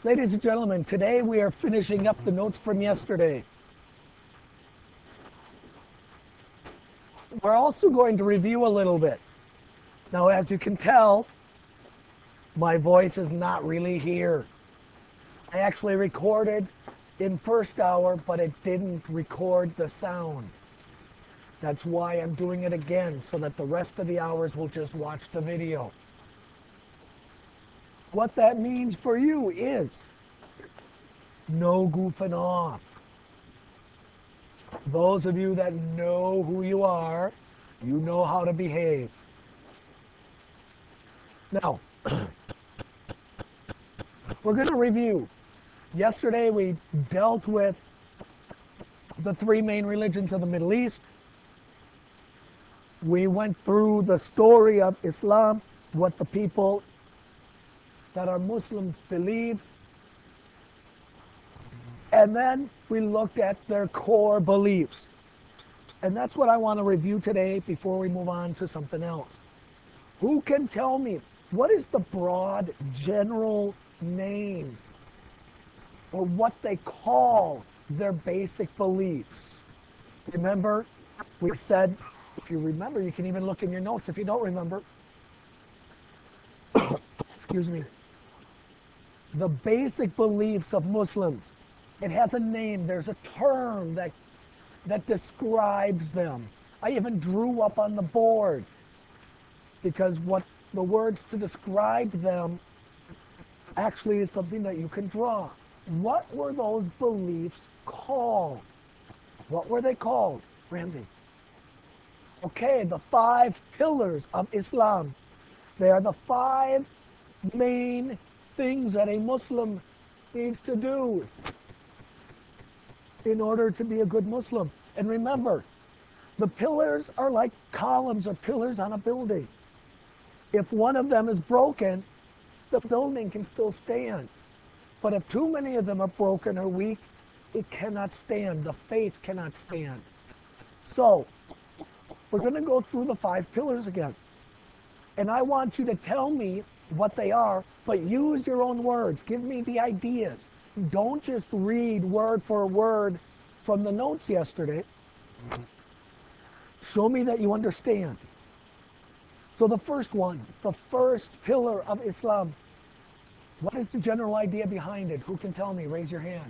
Ladies and gentlemen, today we are finishing up the notes from yesterday. We're also going to review a little bit. Now, as you can tell, my voice is not really here. I actually recorded in first hour, but it didn't record the sound. That's why I'm doing it again, so that the rest of the hours will just watch the video. What that means for you is no goofing off. Those of you that know who you are, you know how to behave. Now, we're going to review. Yesterday we dealt with the three main religions of the Middle East. We went through the story of Islam, what the people that are Muslims believe. And then we looked at their core beliefs. And that's what I want to review today before we move on to something else. Who can tell me what is the broad general name or what they call their basic beliefs? Remember, we said, if you remember, you can even look in your notes if you don't remember. Excuse me. The basic beliefs of Muslims. It has a name. There's a term that describes them. I even drew up on the board because what the words to describe them actually is something that you can draw. What were those beliefs called? What were they called, Ramsey? Okay, the 5 pillars of Islam. They are the 5 main things that a Muslim needs to do in order to be a good Muslim. And remember, the pillars are like columns or pillars on a building. If one of them is broken, the building can still stand. But if too many of them are broken or weak, it cannot stand. The faith cannot stand. So, we're going to go through the 5 pillars again. And I want you to tell me what they are, but use your own words. Give me the ideas. Don't just read word for word from the notes yesterday. Show me that you understand. So the first one, the first pillar of Islam. What is the general idea behind it? Who can tell me? Raise your hand.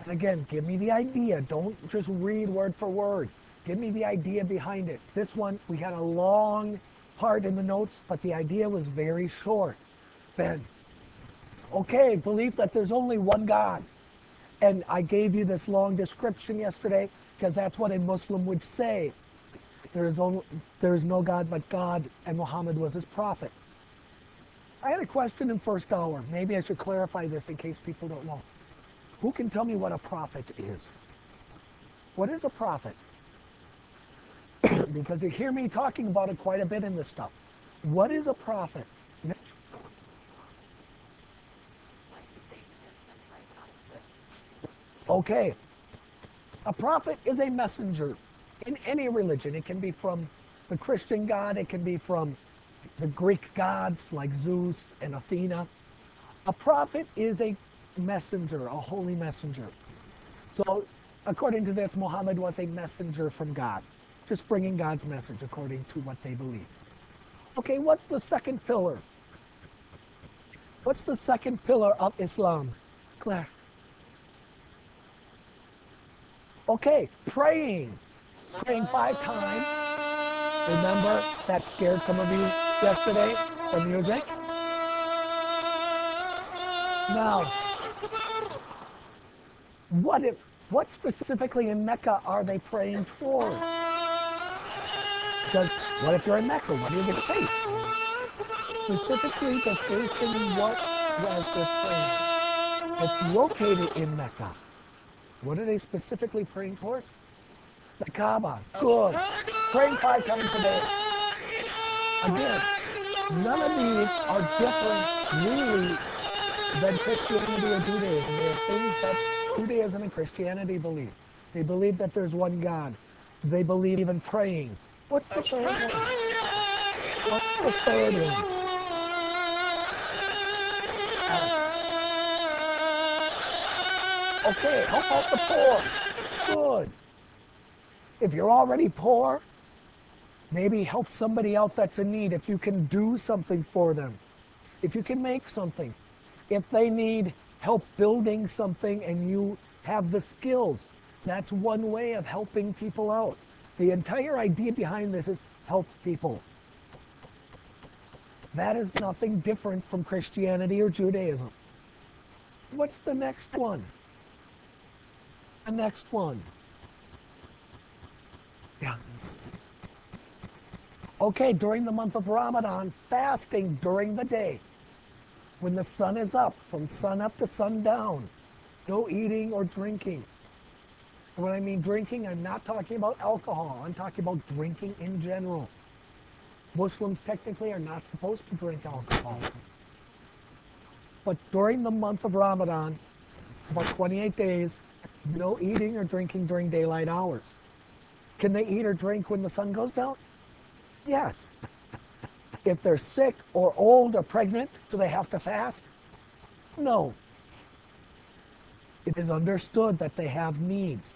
And again, give me the idea. Don't just read word for word. Give me the idea behind it. This one, we had a long part in the notes, but the idea was very short. Ben. Okay, belief that there's only one God. And I gave you this long description yesterday because that's what a Muslim would say. There is no God but God, and Muhammad was his prophet. I had a question in first hour. Maybe I should clarify this in case people don't know. Who can tell me what a prophet is? What is a prophet? Because you hear me talking about it quite a bit in this stuff. What is a prophet? Okay. A prophet is a messenger in any religion. It can be from the Christian God. It can be from the Greek gods like Zeus and Athena. A prophet is a messenger, a holy messenger. So, according to this, Muhammad was a messenger from God, just bringing God's message according to what they believe. Okay, what's the second pillar? What's the second pillar of Islam? Claire. Okay, praying. Praying 5 times. Remember, that scared some of you yesterday, the music? Now, what specifically in Mecca are they praying for? Because what if you're in Mecca? What are you going to face? Specifically, they're facing what was the praying? It's located in Mecca. What are they specifically praying towards? The Kaaba. Good. Praying 5 times a day. Again, none of these are different, really, than Christianity or Judaism. They are things that Judaism and Christianity believe. They believe that there's one God. They believe in praying. What's the third one? What's the third one? Okay, help out the poor. Good. If you're already poor, maybe help somebody out that's in need. If you can do something for them, if you can make something, if they need help building something and you have the skills, that's one way of helping people out. The entire idea behind this is help people. That is nothing different from Christianity or Judaism. What's the next one? The next one. Yeah. Okay, during the month of Ramadan, fasting during the day. When the sun is up, from sun up to sundown. No eating or drinking. And when I mean drinking, I'm not talking about alcohol. I'm talking about drinking in general. Muslims technically are not supposed to drink alcohol. But during the month of Ramadan, about 28 days, no eating or drinking during daylight hours. Can they eat or drink when the sun goes down? Yes. If they're sick or old or pregnant, do they have to fast? No. It is understood that they have needs.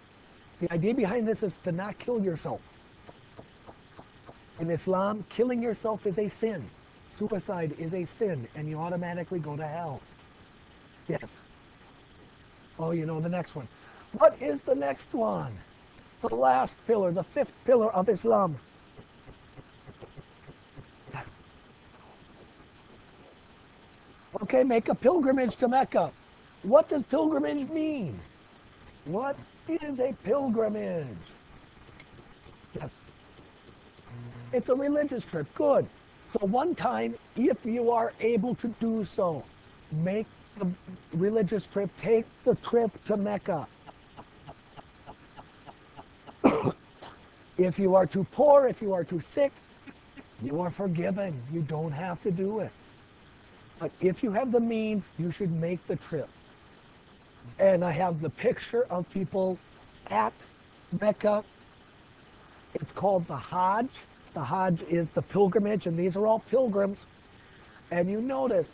The idea behind this is to not kill yourself. In Islam, killing yourself is a sin. Suicide is a sin, and you automatically go to hell. Yes. Oh, you know the next one. What is the next one? The last pillar, the fifth pillar of Islam. Okay, make a pilgrimage to Mecca. What does pilgrimage mean? What is a pilgrimage? Yes. It's a religious trip. Good. So one time, if you are able to do so, make the religious trip, take the trip to Mecca. If you are too poor, if you are too sick, you are forgiven. You don't have to do it. But if you have the means, you should make the trip. And I have the picture of people at Mecca. It's called the Hajj. The Hajj is the pilgrimage, and these are all pilgrims. And you notice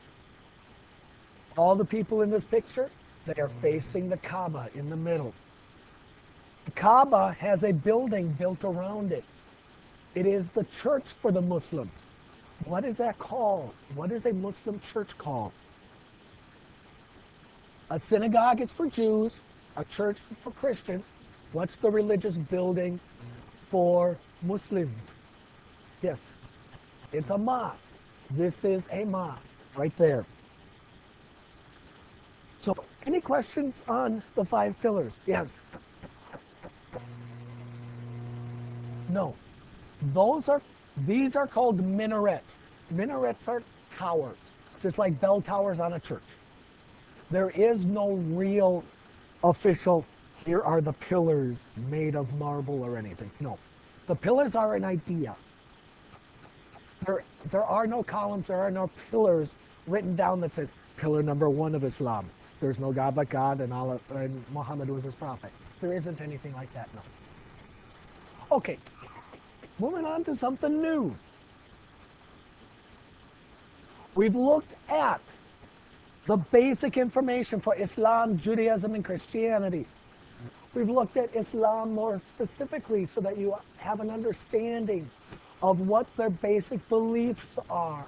all the people in this picture, they are facing the Kaaba in the middle. The Kaaba has a building built around it. It is the church for the Muslims. What is that called? What is a Muslim church called? A synagogue is for Jews, a church is for Christians. What's the religious building for Muslims? Yes, it's a mosque. This is a mosque right there. So, any questions on the 5 pillars? Yes. No. These are called minarets. Minarets are towers, just like bell towers on a church. There is no real official, here are the pillars made of marble or anything. No. The pillars are an idea. There are no columns, there are no pillars written down that says, pillar number 1 of Islam. There's no God but God, and Allah and Muhammad was his prophet. There isn't anything like that, no. Okay, moving on to something new. We've looked at the basic information for Islam, Judaism, and Christianity. We've looked at Islam more specifically so that you have an understanding of what their basic beliefs are.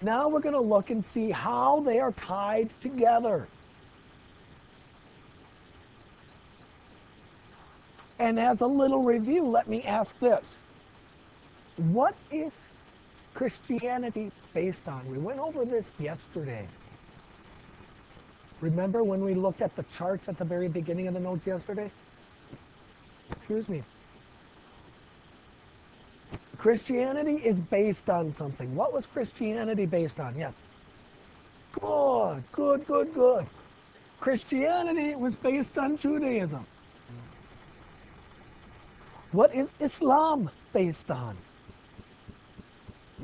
Now we're going to look and see how they are tied together. And as a little review, let me ask this. What is Christianity based on? We went over this yesterday. Remember when we looked at the charts at the very beginning of the notes yesterday? Excuse me. Christianity is based on something. What was Christianity based on? Yes. Good. Christianity was based on Judaism. What is Islam based on?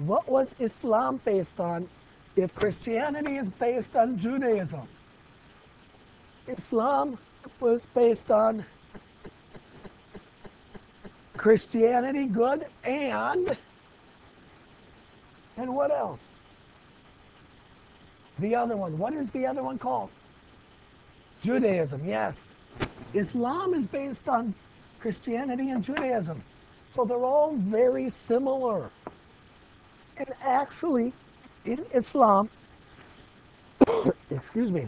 What was Islam based on if Christianity is based on Judaism? Islam was based on Christianity, good, and what else? The other one. What is the other one called? Judaism, yes. Islam is based on Christianity and Judaism. So they're all very similar. And actually, in Islam, excuse me,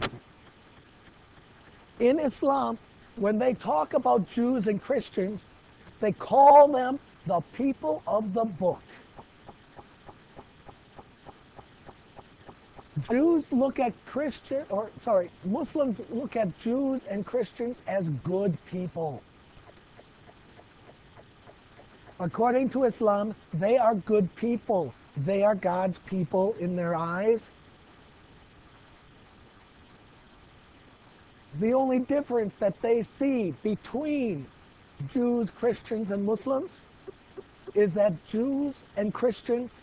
in Islam, when they talk about Jews and Christians, they call them the people of the book. Muslims look at Jews and Christians as good people. According to Islam, they are good people. They are God's people in their eyes. The only difference that they see between Jews, Christians, and Muslims is that Jews and Christians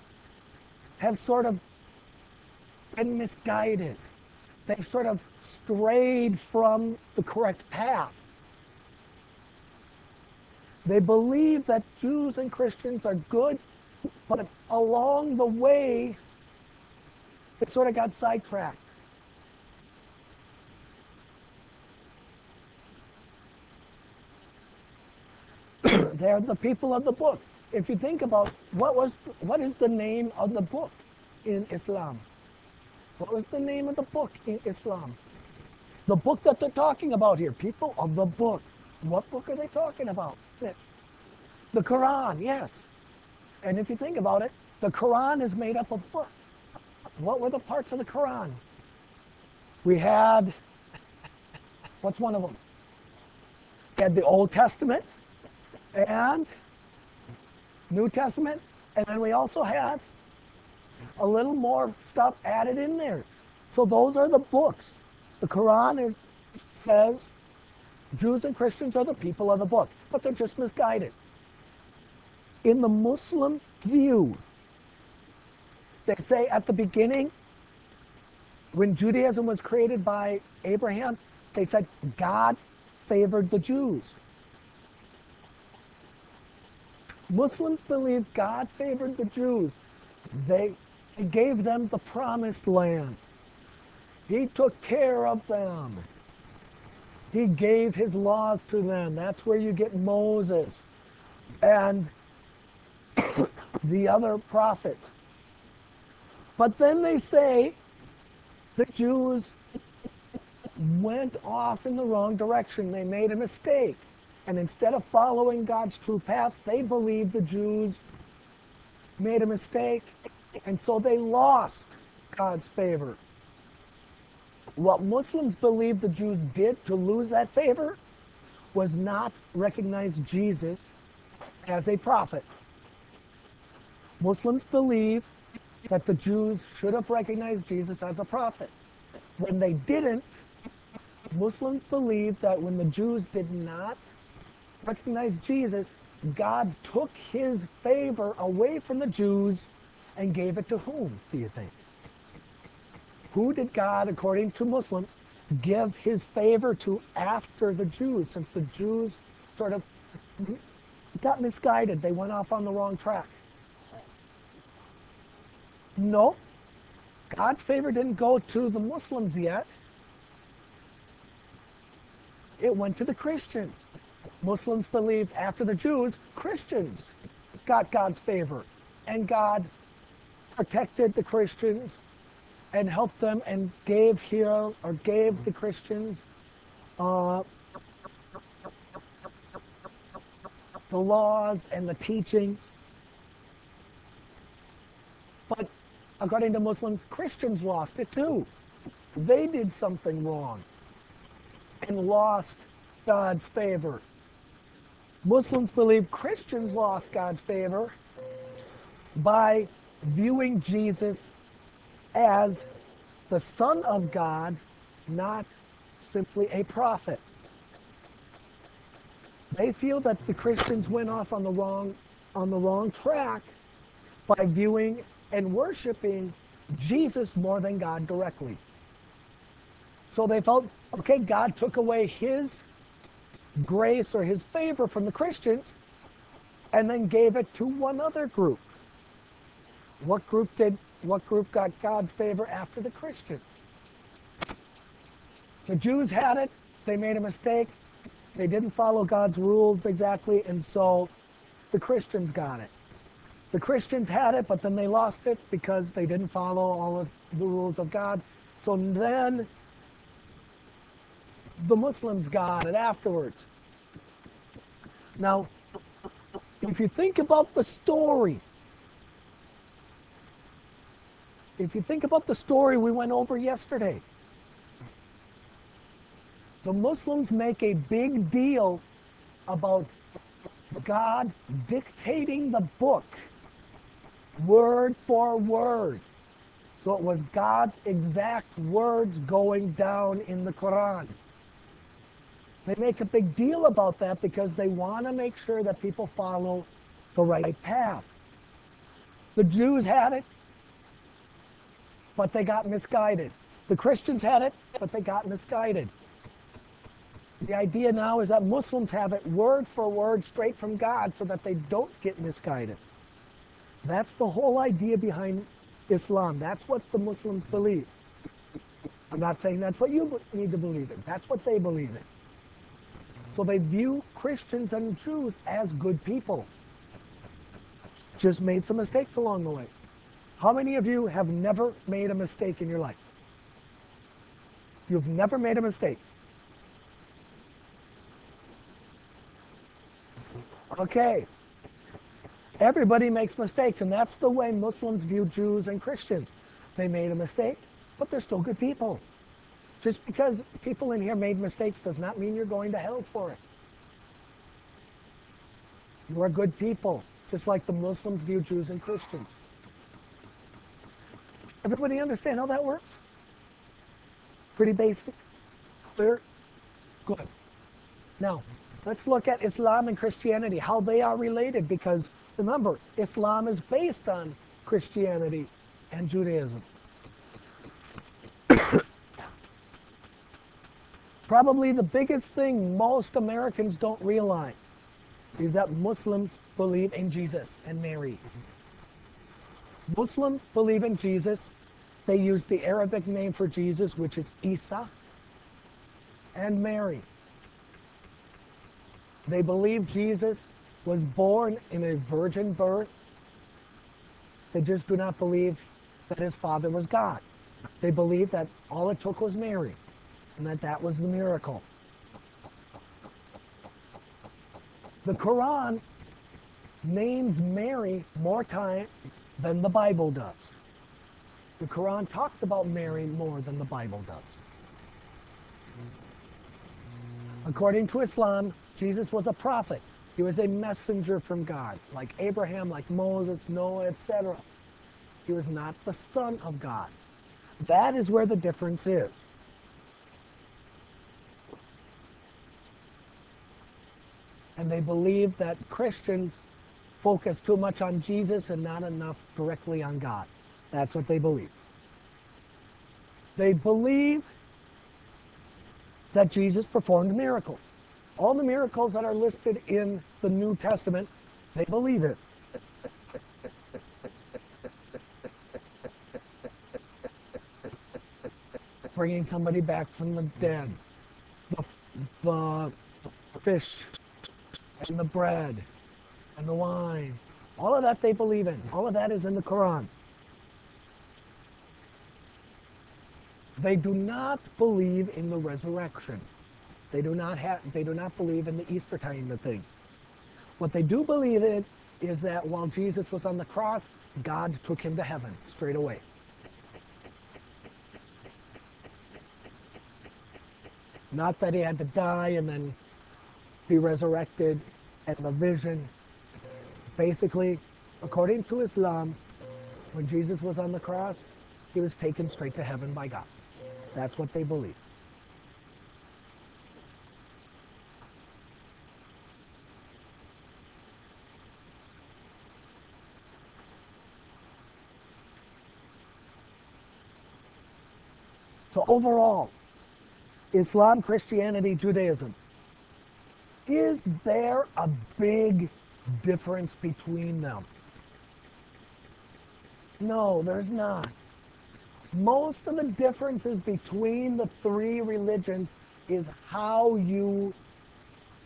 have sort of been misguided. They've sort of strayed from the correct path. They believe that Jews and Christians are good, but along the way, they sort of got sidetracked. They're the people of the book. If you think about what is the name of the book in Islam? What was the name of the book in Islam? The book that they're talking about here, people of the book. What book are they talking about? The Quran, yes. And if you think about it, the Quran is made up of books. What were the parts of the Quran? We had, what's one of them? We had the Old Testament and New Testament, and then we also had a little more stuff added in there. So those are the books. The Quran says Jews and Christians are the people of the book, but they're just misguided. In the Muslim view, they say at the beginning, when Judaism was created by Abraham, they said God favored the Jews. Muslims believe God favored the Jews. He gave them the promised land. He took care of them. He gave his laws to them. That's where you get Moses and the other prophets. But then they say the Jews went off in the wrong direction. They made a mistake. And instead of following God's true path, they believed the Jews made a mistake. And so they lost God's favor. What Muslims believe the Jews did to lose that favor was not recognize Jesus as a prophet. Muslims believe that the Jews should have recognized Jesus as a prophet. When they didn't, Muslims believe that when the Jews did not recognize Jesus, God took his favor away from the Jews and gave it to whom, do you think? Who did God, according to Muslims, give his favor to after the Jews, since the Jews sort of got misguided? They went off on the wrong track. No, God's favor didn't go to the Muslims yet. It went to the Christians. Muslims believed after the Jews, Christians got God's favor. And God protected the Christians and helped them and gave the Christians the laws and the teachings. But according to Muslims, Christians lost it too. They did something wrong and lost God's favor. Muslims believe Christians lost God's favor by viewing Jesus as the Son of God, not simply a prophet. They feel that the Christians went off on the wrong track by viewing and worshiping Jesus more than God directly. So they felt, okay, God took away his grace or his favor from the Christians and then gave it to one other group. What group got God's favor after the Christians? The Jews had it, They made a mistake. They didn't follow God's rules exactly, and so the Christians got it. The Christians had it, but then they lost it because they didn't follow all of the rules of God. So then the Muslims got it afterwards. Now, if you think about the story, we went over yesterday, the Muslims make a big deal about God dictating the book word for word. So it was God's exact words going down in the Quran. They make a big deal about that because they want to make sure that people follow the right path. The Jews had it, but they got misguided. The Christians had it, but they got misguided. The idea now is that Muslims have it word for word straight from God so that they don't get misguided. That's the whole idea behind Islam. That's what the Muslims believe. I'm not saying that's what you need to believe in. That's what they believe in. So they view Christians and Jews as good people. Just made some mistakes along the way. How many of you have never made a mistake in your life? You've never made a mistake. Okay. Everybody makes mistakes, and that's the way Muslims view Jews and Christians. They made a mistake, but they're still good people. Just because people in here made mistakes does not mean you're going to hell for it. You are good people, just like the Muslims view Jews and Christians. Everybody understand how that works? Pretty basic? Clear? Good. Now, let's look at Islam and Christianity, how they are related, because remember, Islam is based on Christianity and Judaism. Probably the biggest thing most Americans don't realize is that Muslims believe in Jesus and Mary. Muslims believe in Jesus. They use the Arabic name for Jesus, which is Isa, and Mary. They believe Jesus was born in a virgin birth. They just do not believe that his father was God. They believe that all it took was Mary, and that was the miracle. The Quran names Mary more times than the Bible does. The Quran talks about Mary more than the Bible does. According to Islam, Jesus was a prophet. He was a messenger from God, like Abraham, like Moses, Noah, etc. He was not the son of God. That is where the difference is. And they believe that Christians focus too much on Jesus and not enough directly on God. That's what they believe. They believe that Jesus performed miracles. All the miracles that are listed in the New Testament, they believe it. Bringing somebody back from the dead, the fish and the bread and the wine, all of that they believe in. All of that is in the Quran. They do not believe in the resurrection. They do not believe in the Easter kind of thing. What they do believe in is that while Jesus was on the cross, God took him to heaven straight away. Not that he had to die and then be resurrected and the vision. Basically, according to Islam, when Jesus was on the cross, he was taken straight to heaven by God. That's what they believe. So overall, Islam, Christianity, Judaism, is there a big difference between them? No, there's not. Most of the differences between the three religions is how you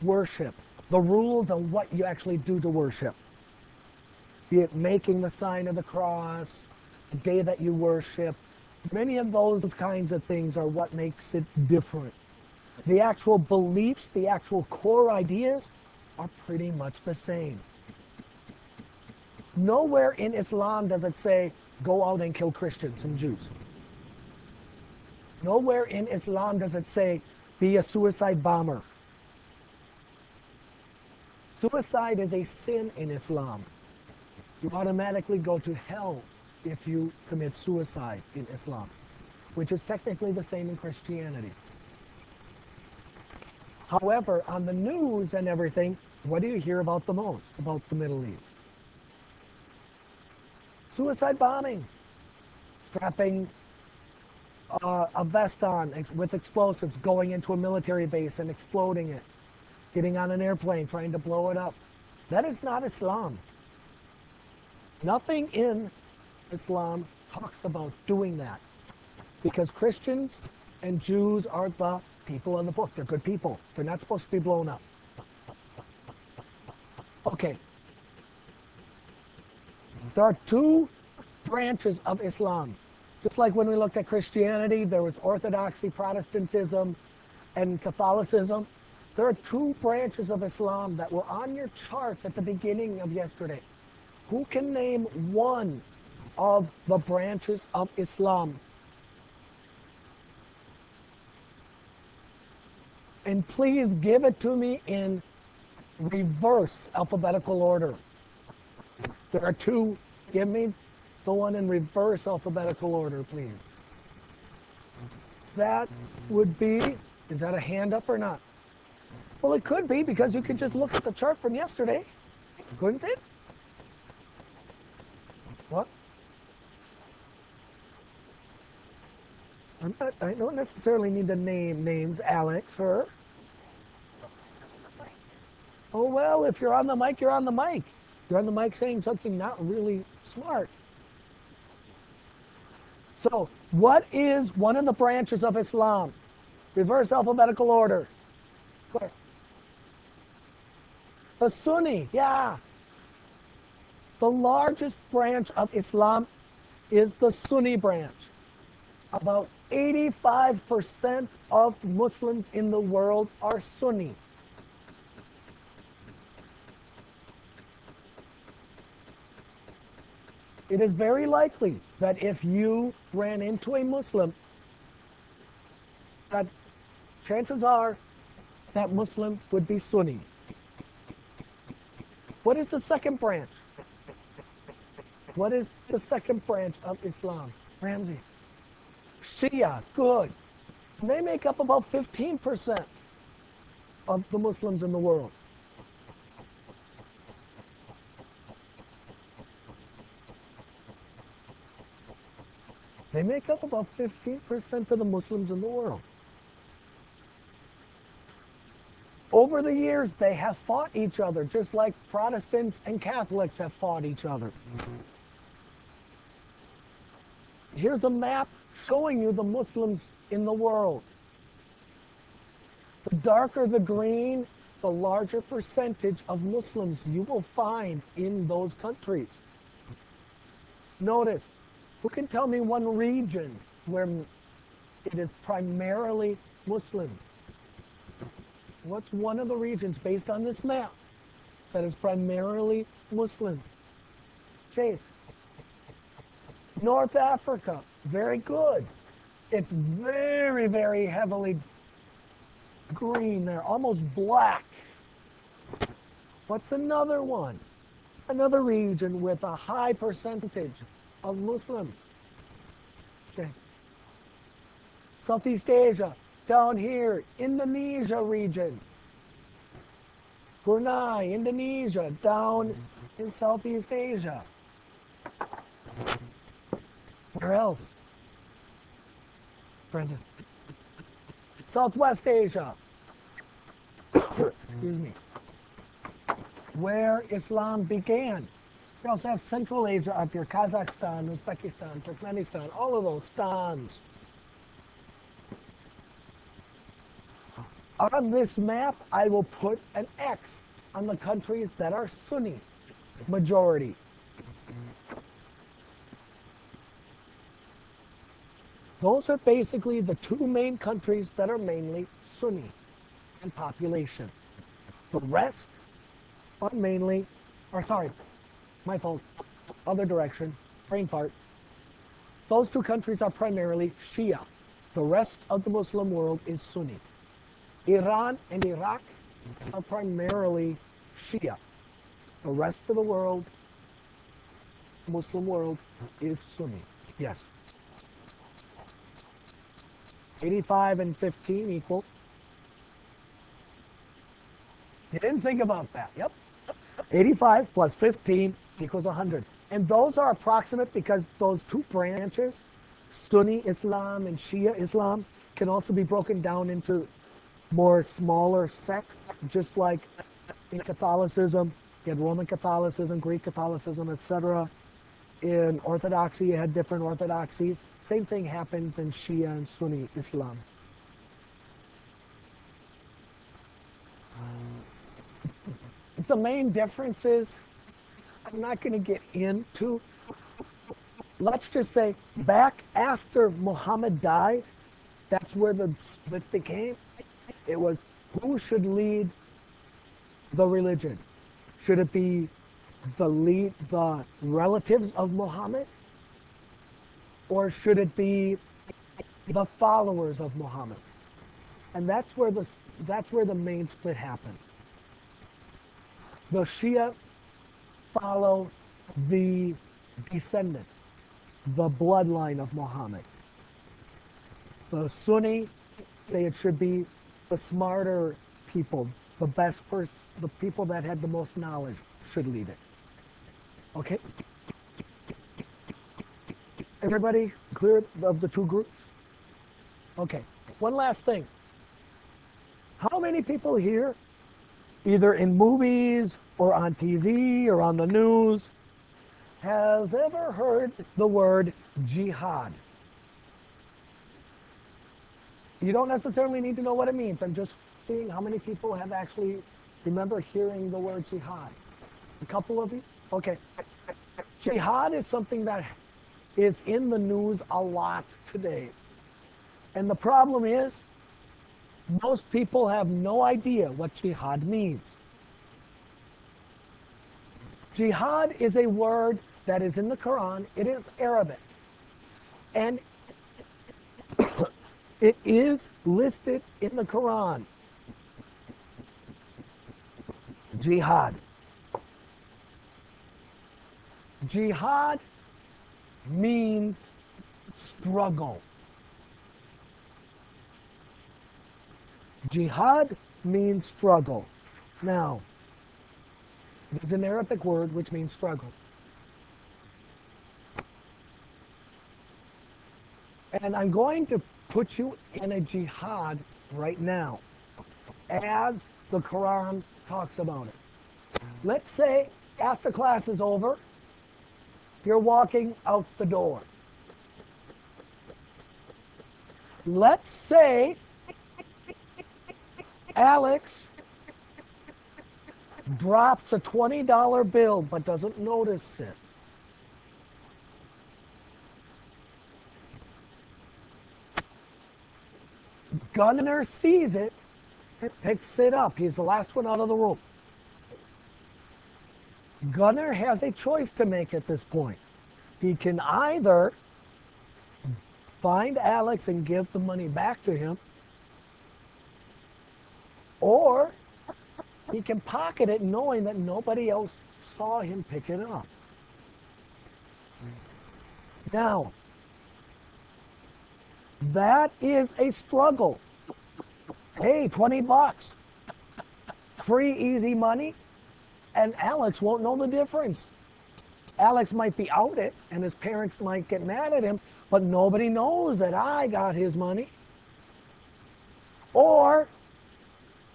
worship, the rules on what you actually do to worship. Be it making the sign of the cross, the day that you worship. Many of those kinds of things are what makes it different. The actual beliefs, the actual core ideas are pretty much the same. Nowhere in Islam does it say, go out and kill Christians and Jews. Nowhere in Islam does it say, be a suicide bomber. Suicide is a sin in Islam. You automatically go to hell if you commit suicide in Islam, which is technically the same in Christianity. However, on the news and everything, what do you hear about the most about the Middle East? Suicide bombing, strapping a vest on with explosives, going into a military base and exploding it, getting on an airplane, trying to blow it up. That is not Islam. Nothing in Islam talks about doing that, because Christians and Jews are the people in the book. They're good people. They're not supposed to be blown up. Okay. There are two branches of Islam. Just like when we looked at Christianity, there was Orthodoxy, Protestantism, and Catholicism. There are two branches of Islam that were on your charts at the beginning of yesterday. Who can name one of the branches of Islam? And please give it to me in reverse alphabetical order. There are two. Give me the one in reverse alphabetical order, please. That would be, is that a hand up or not? Well, it could be, because you could just look at the chart from yesterday, couldn't it? What? I don't necessarily need to name names, Alex, her. Oh, well, if you're on the mic, you're on the mic. You're on the mic saying something not really smart. So, what is one of the branches of Islam? Reverse alphabetical order. Clear. The Sunni, yeah. The largest branch of Islam is the Sunni branch. About 85% of Muslims in the world are Sunni. It is very likely that if you ran into a Muslim, that chances are that Muslim would be Sunni. What is the second branch? What is the second branch of Islam? Ramsey. Shia, good. They make up about 15% of the Muslims in the world. They make up about 15% of the Muslims in the world. Over the years, they have fought each other, just like Protestants and Catholics have fought each other. Here's a map showing you the Muslims in the world. The darker the green, the larger percentage of Muslims you will find in those countries. Notice, who can tell me one region where it is primarily Muslim? What's one of the regions based on this map that is primarily Muslim? Chase. North Africa. Very good. It's very, very heavily green there, almost black. What's another one? Another region with a high percentage of Muslims. Okay. Southeast Asia, down here, Indonesia region. Brunei, Indonesia, down in Southeast Asia. Where else? Brendan. Southwest Asia. Excuse me. Where Islam began. We also have Central Asia up here, Kazakhstan, Uzbekistan, Turkmenistan, all of those stans. On this map, I will put an X on the countries that are Sunni majority. Those are basically the two main countries that are mainly Sunni in population. The rest are mainly, or sorry, my fault, other direction, brain fart. Those two countries are primarily Shia. The rest of the Muslim world is Sunni. Iran and Iraq are primarily Shia. The rest of the world, Muslim world, is Sunni. Yes. 85 and 15 equal. You didn't think about that. Yep. 85 plus 15 equals 100. And those are approximate because those two branches, Sunni Islam and Shia Islam, can also be broken down into more smaller sects, just like in Catholicism, you had Roman Catholicism, Greek Catholicism, etc. In Orthodoxy, you had different orthodoxies. Same thing happens in Shia and Sunni Islam. The main differences, I'm not going to get into. Let's just say back after Muhammad died, that's where the split became. It was who should lead the religion. Should it be the relatives of Muhammad? Or should it be the followers of Muhammad? And that's where the main split happened. The Shia follow the descendants, the bloodline of Muhammad. The Sunni say it should be the smarter people, the best person, the people that had the most knowledge should lead it. Okay? Everybody clear of the two groups? Okay. One last thing. How many people here, either in movies or on TV or on the news, has ever heard the word jihad? You don't necessarily need to know what it means. I'm just seeing how many people have actually remember hearing the word jihad. A couple of you? Okay. Jihad is something that is in the news a lot today. And the problem is, most people have no idea what jihad means. Jihad is a word that is in the Quran. It is Arabic. And it is listed in the Quran. Jihad. Jihad means struggle. Jihad means struggle. Now, it is an Arabic word which means struggle. And I'm going to put you in a jihad right now, as the Quran talks about it. Let's say after class is over, you're walking out the door. Let's say Alex drops a $20 bill but doesn't notice it. Gunnar sees it and picks it up. He's the last one out of the room. Gunnar has a choice to make at this point. He can either find Alex and give the money back to him, or he can pocket it knowing that nobody else saw him pick it up. Now, that is a struggle. Hey, 20 bucks. Free, easy money, and Alex won't know the difference. Alex might be out it, and his parents might get mad at him, but nobody knows that I got his money. Or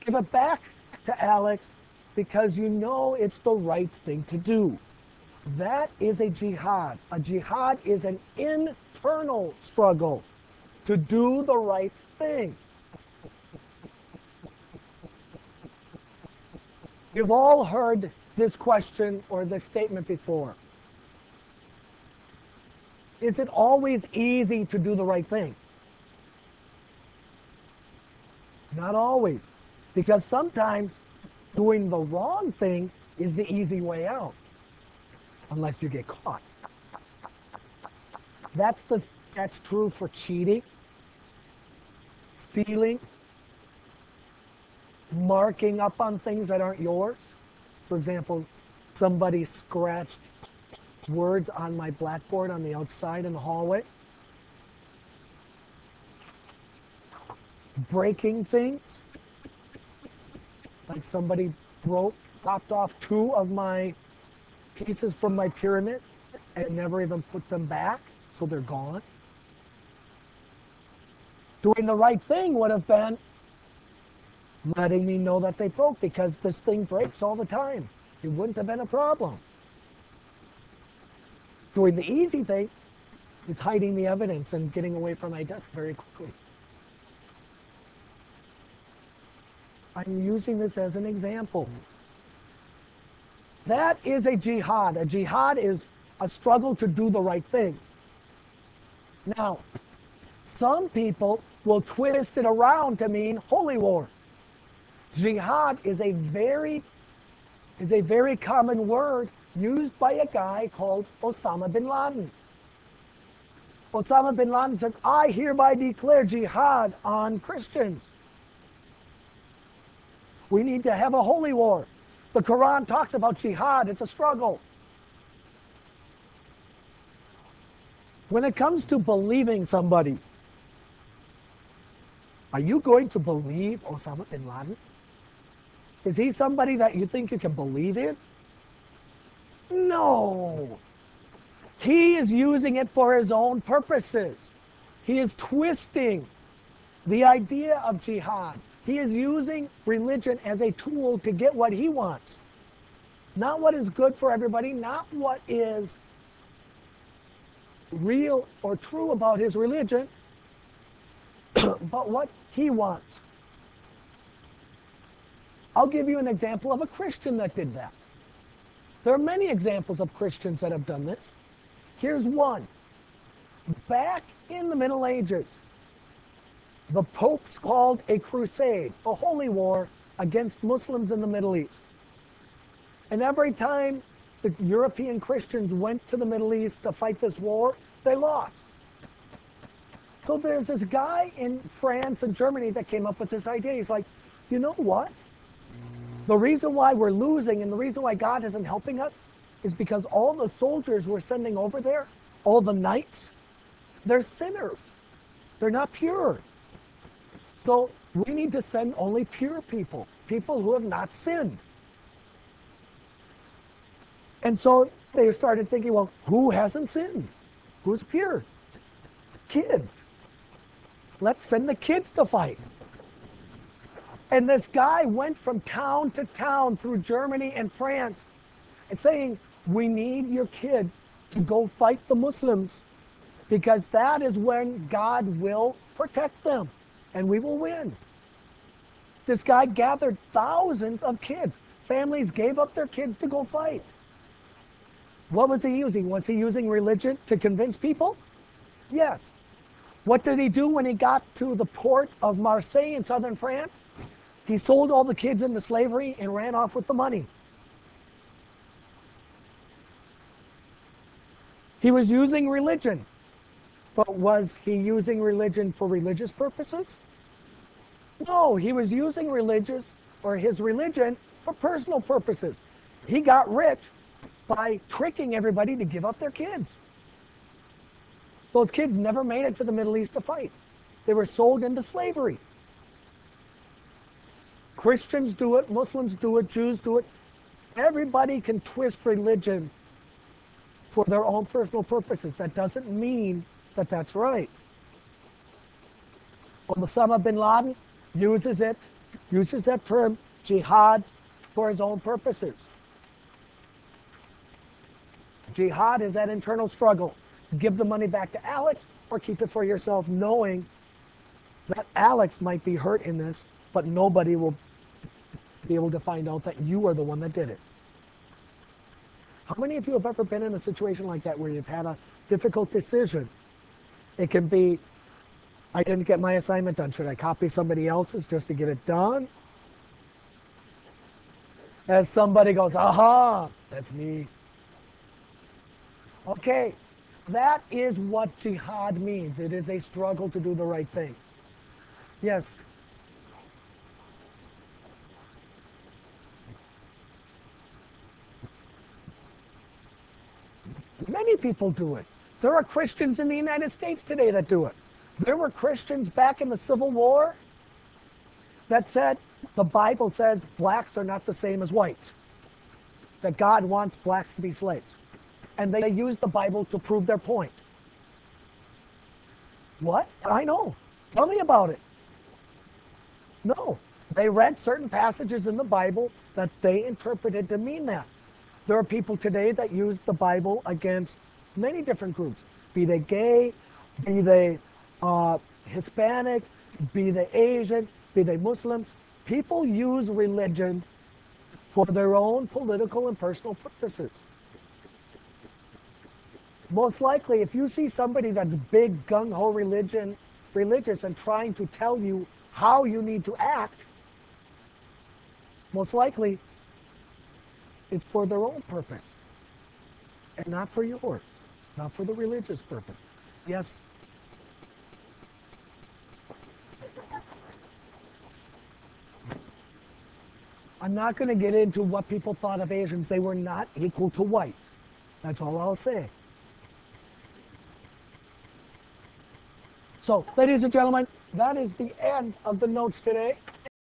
give it back to Alex because you know it's the right thing to do. That is a jihad. A jihad is an internal struggle to do the right thing. You've all heard this question or this statement before. Is it always easy to do the right thing? Not always. Because sometimes doing the wrong thing is the easy way out. Unless you get caught. That's true for cheating, stealing, marking up on things that aren't yours. For example, somebody scratched words on my blackboard on the outside in the hallway. Breaking things. Like somebody chopped off 2 of my pieces from my pyramid and never even put them back, so they're gone. Doing the right thing would have been letting me know that they broke, because this thing breaks all the time. It wouldn't have been a problem. Doing the easy thing is hiding the evidence and getting away from my desk very quickly. I'm using this as an example. That is a jihad. A jihad is a struggle to do the right thing. Now, some people will twist it around to mean holy war. Jihad is a very common word used by a guy called Osama bin Laden. Osama bin Laden says, I hereby declare jihad on Christians. We need to have a holy war. The Quran talks about jihad. It's a struggle. When it comes to believing somebody, are you going to believe Osama bin Laden? Is he somebody that you think you can believe in? No. He is using it for his own purposes. He is twisting the idea of jihad. He is using religion as a tool to get what he wants. Not what is good for everybody, not what is real or true about his religion, but what he wants. I'll give you an example of a Christian that did that. There are many examples of Christians that have done this. Here's one. Back in the Middle Ages, the popes called a crusade, a holy war against Muslims in the Middle East. And every time the European Christians went to the Middle East to fight this war, they lost. So there's this guy in France and Germany that came up with this idea. He's like, you know what? The reason why we're losing and the reason why God isn't helping us is because all the soldiers we're sending over there, all the knights, they're sinners. They're not pure. So we need to send only pure people, people who have not sinned. And so they started thinking, well, who hasn't sinned? Who's pure? Kids. Let's send the kids to fight. And this guy went from town to town through Germany and France and saying, we need your kids to go fight the Muslims, because that is when God will protect them and we will win. This guy gathered thousands of kids. Families gave up their kids to go fight. What was he using? Was he using religion to convince people? Yes. What did he do when he got to the port of Marseille in southern France? He sold all the kids into slavery and ran off with the money. He was using religion. But was he using religion for religious purposes? No, he was using his religion for personal purposes. He got rich by tricking everybody to give up their kids. Those kids never made it to the Middle East to fight. They were sold into slavery. Christians do it, Muslims do it, Jews do it. Everybody can twist religion for their own personal purposes. That doesn't mean that that's right. Osama bin Laden uses that term, jihad, for his own purposes. Jihad is that internal struggle. Give the money back to Alex or keep it for yourself, knowing that Alex might be hurt in this, but nobody will be able to find out that you are the one that did it. How many of you have ever been in a situation like that where you've had a difficult decision? It can be, I didn't get my assignment done. Should I copy somebody else's just to get it done? As somebody goes, aha, that's me. Okay, that is what jihad means. It is a struggle to do the right thing. Yes. Many people do it. There are Christians in the United States today that do it. There were Christians back in the Civil War that said, the Bible says blacks are not the same as whites, that God wants blacks to be slaves. And they used the Bible to prove their point. What? I know. Tell me about it. No. They read certain passages in the Bible that they interpreted to mean that. There are people today that use the Bible against many different groups, be they gay, be they Hispanic, be they Asian, be they Muslims. People use religion for their own political and personal purposes. Most likely, if you see somebody that's big, gung-ho religious and trying to tell you how you need to act, most likely it's for their own purpose and not for yours, not for the religious purpose. Yes? I'm not going to get into what people thought of Asians. They were not equal to whites. That's all I'll say. So, ladies and gentlemen, that is the end of the notes today.